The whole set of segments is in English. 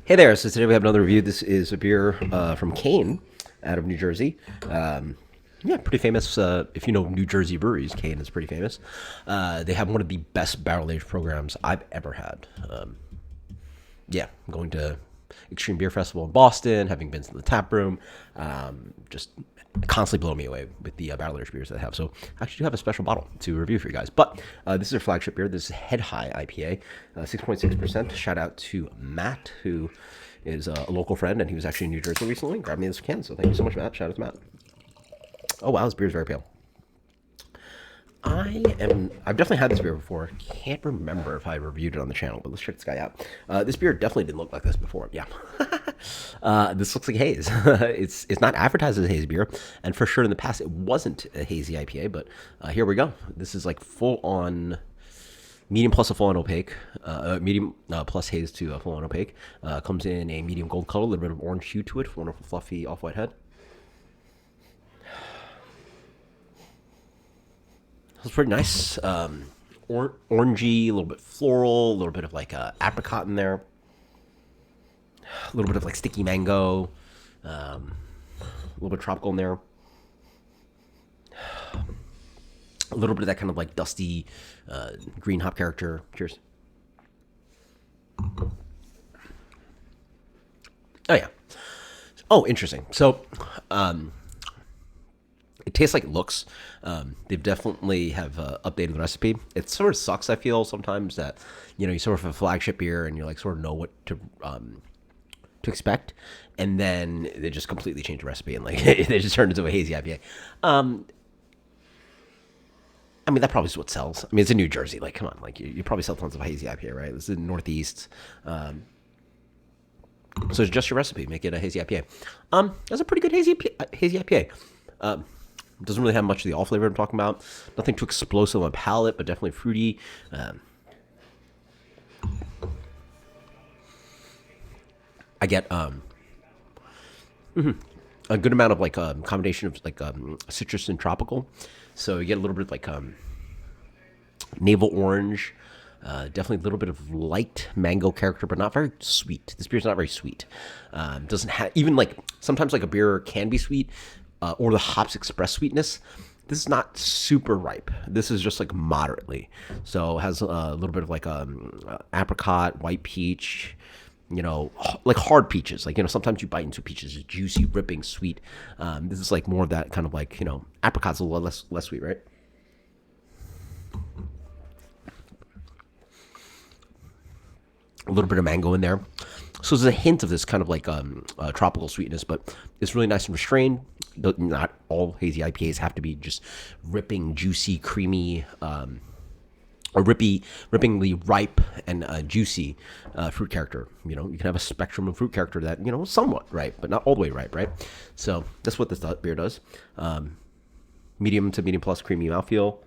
Hey there, so today we have another review. This is a beer from Kane out of New Jersey. Yeah, pretty famous. If you know New Jersey breweries, Kane is pretty famous. They have one of the best barrel aged programs I've ever had. Yeah, going to Extreme Beer Festival in Boston, having been to the tap room, just constantly blow me away with the barrel aged beers that they have. So I actually do have a special bottle to review for you guys. But this is our flagship beer. This is Hazy IPA, 6.6%. Shout out to Matt, who is a local friend, and he was actually in New Jersey recently. Grabbed me this can, so thank you so much, Matt. Shout out to Matt. Oh wow, this beer is very pale. I've definitely had this beer before. Can't remember if I reviewed it on the channel, but let's check this guy out. This beer definitely didn't look like this before. Yeah. This looks like haze. It's not advertised as a hazy beer, and for sure in the past it wasn't a hazy IPA, but here we go. This is like full on medium plus a full on opaque, medium plus haze to a full on opaque. Comes in a medium gold color, a little bit of orange hue to it, wonderful fluffy off-white head. It's pretty nice. Orangey, a little bit floral, a little bit of like apricot in there, a little bit of like sticky mango, a little bit tropical in there, a little bit of that kind of like dusty green hop character. Cheers. Oh yeah. Oh, interesting. So, it tastes like it looks. They've definitely have updated the recipe. It sort of sucks. I feel sometimes that you sort of have a flagship beer and you like sort of know what to expect, and then they just completely change the recipe and like they just turned into a hazy IPA. I mean that probably is what sells. I mean it's in New Jersey. Like come on, like you probably sell tons of hazy IPA, right? This is in the Northeast. So it's just your recipe. Make it a hazy IPA. That's a pretty good hazy IPA. Doesn't really have much of the off flavor I'm talking about. Nothing too explosive on palate, but definitely fruity. I get a good amount of like combination of like citrus and tropical. So you get a little bit of like navel orange. Definitely a little bit of light mango character, but not very sweet. This beer's not very sweet. Doesn't have even like sometimes like a beer can be sweet, or the hops express sweetness. This is not super ripe. This is just like moderately. So it has a little bit of like apricot, white peach, like hard peaches. Like sometimes you bite into peaches, it's juicy, ripping, sweet. This is like more of that kind of like apricot's a little less sweet, right? A little bit of mango in there. So there's a hint of this kind of like tropical sweetness, but it's really nice and restrained. Not all hazy IPAs have to be just ripping, juicy, creamy, or rippingly ripe and juicy fruit character. You can have a spectrum of fruit character that somewhat ripe, but not all the way ripe, right? So that's what this beer does. Medium to medium plus creamy mouthfeel.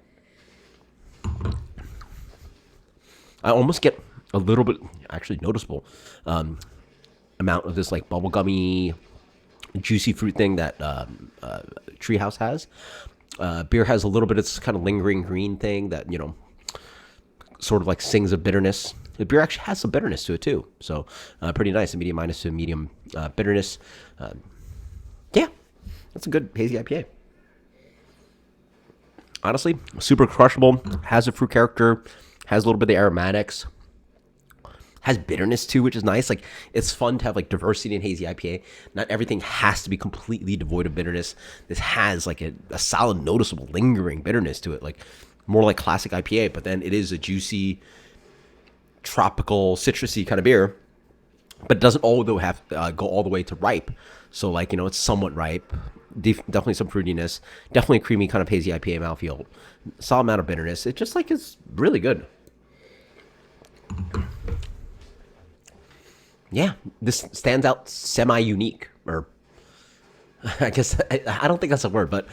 I almost get a little bit, actually noticeable, amount of this like bubblegummy, juicy fruit thing that Treehouse has. Beer has a little bit of this kind of lingering green thing that sort of like sings of bitterness. The beer actually has some bitterness to it too, so pretty nice. A medium minus to medium bitterness. Yeah, that's a good hazy IPA. Honestly, super crushable. Has a fruit character. Has a little bit of the aromatics. Has bitterness too, which is nice. Like it's fun to have like diversity in hazy IPA. Not everything has to be completely devoid of bitterness. This has like a solid, noticeable, lingering bitterness to it, like more like classic IPA. But then it is a juicy, tropical, citrusy kind of beer. But it doesn't although have go all the way to ripe. So like it's somewhat ripe. Definitely some fruitiness. Definitely a creamy kind of hazy IPA mouthfeel. Solid amount of bitterness. It just like is really good. Yeah, this stands out semi-unique, or I guess I don't think that's a word, but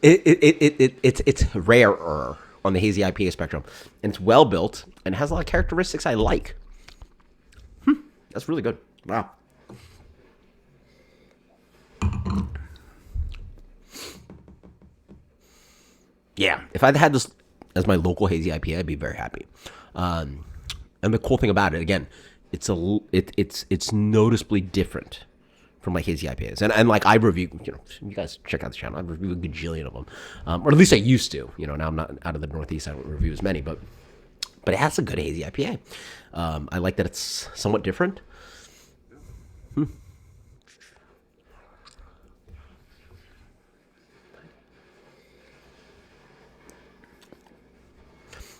it's rarer on the hazy IPA spectrum, and it's well built and has a lot of characteristics I like. That's really good. Wow. Yeah, if I'd had this as my local hazy IPA, I'd be very happy. And the cool thing about it, again, it's noticeably different from like hazy IPAs. And like I review, you guys check out the channel. I review a gajillion of them, or at least I used to. Now I'm not out of the Northeast. I don't review as many, but it has a good hazy IPA. I like that it's somewhat different.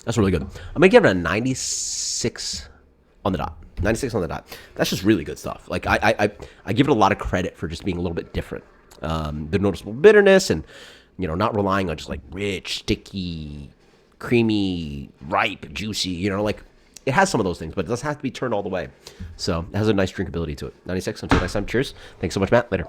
That's really good. I'm gonna give it a 96 on the dot. 96 on the dot. That's just really good stuff. Like I give it a lot of credit for just being a little bit different. The noticeable bitterness and not relying on just like rich, sticky, creamy, ripe, juicy. Like it has some of those things, but it doesn't have to be turned all the way. So it has a nice drinkability to it. 96. Until next time. Cheers. Thanks so much, Matt. Later.